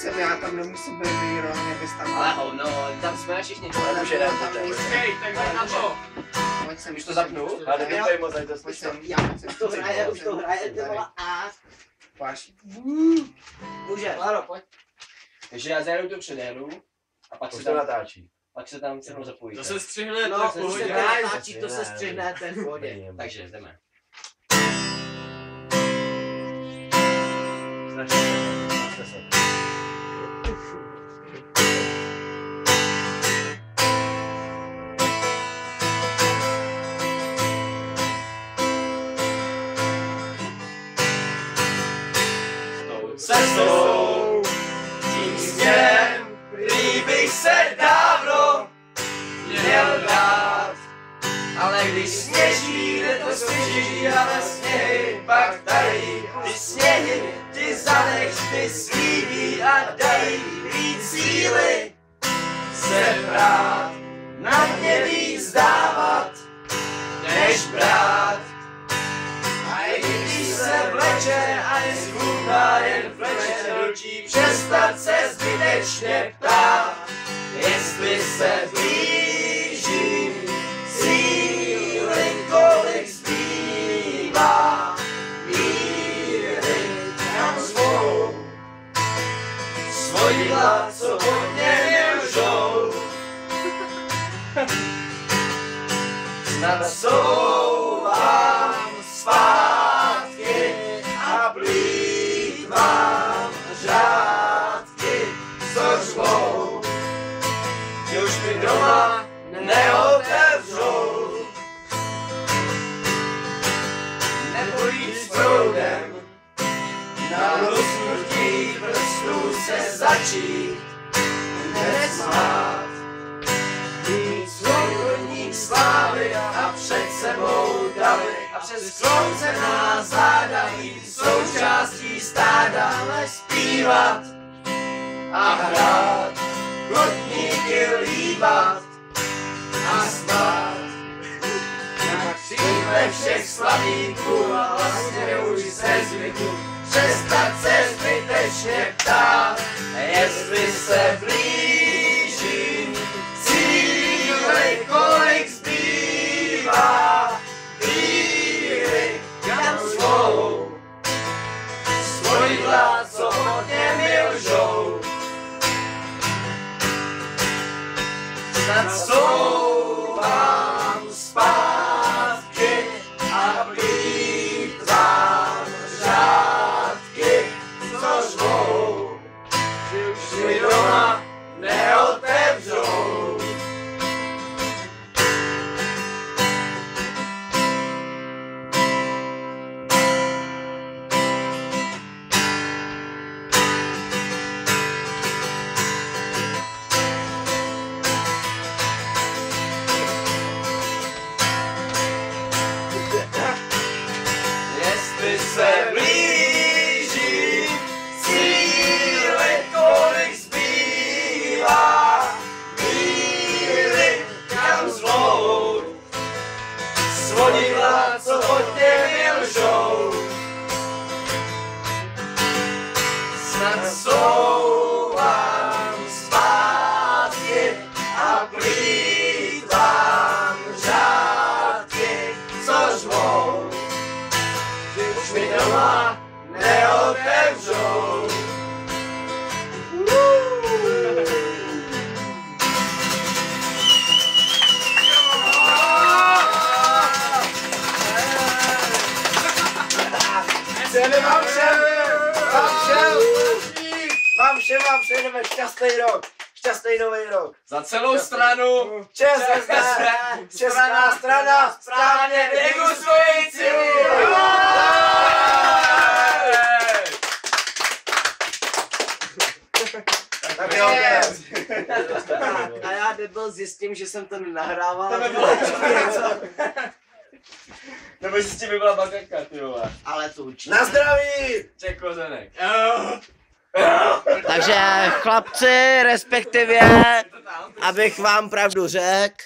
Já tam nemusím být výrovně, bys tam... Ale no, tam jsme všichni čili. Ale Může dát tam to. nejsem. Hej, tak jdem na to. Pojď sem, Už to zapnu? Ale nevěděj moc, ať to Pojď slyším. sem, já Už to hraje, ty vole, a... Páš. Může. Klaro, pojď. Takže já zajdu tu předéru a pak Už se to tam, natáčí. pak se tam se mnou zapojíte. To se střihne, No, to je v to se pohodě. natáčí, to se střihne, ten v pohodě. Nevím. Takže jdeme. Snažte se. Cestou, tím směrem, který bych se dávno měl dát. Ale když sněží, jde to sněží, ale sněhy pak dají. Ty sněhy, ty zanech, ty slíbí a dají víc síly se brát. Na mě víc dávat, než brát. A i když se vleče a je zhůdná jen vleče, nutí přestat se zbytečně ptát, jestli se blíží síly, kolik zbývá míry, kam zvou svoji hlad, co od mě lžou. Snad souvám zpátky a plýtvám řádky, co řvou, že už mi doma neotevřou. Nebo jít s proudem, na lusknutí prstů se začít nesmát. Mít svůj chodník slávy a před sebou davy a přes skloucená záda jít součástí stáda, ale zpívat a hrát, chodníky líbat a spát. Na křídle všech slavíků a vlastně už ze zvyku přestat se zbytečně ptát, jestli se blíží cíle, kolik zbývá víry, kam svou svoji hlad, co od mě mi lžou. Snad souvám zpátky a plýtvám řádky, co řvou, že už mi doma neotevřou. Jestli se blíží cíle, kolik zbývá míry, kam zvou svoji hlad, co od mě lžou. Snad souvám zpátky a plýtvám řádky, co řvou, že už mi doma neotevřou. Vám všem jdeme šťastný rok. Šťastný nový rok. Za celou stranu. ČSSD, Česká strana, správně degustující. Tak jo, A já debil zjistím, že jsem to nenahrával. To by bylo Nebo si s tím by byla bakarka, ty vole. Ale to určitě. na zdraví! Ček kozenek. Takže chlapci, respektive, abych vám pravdu řekl,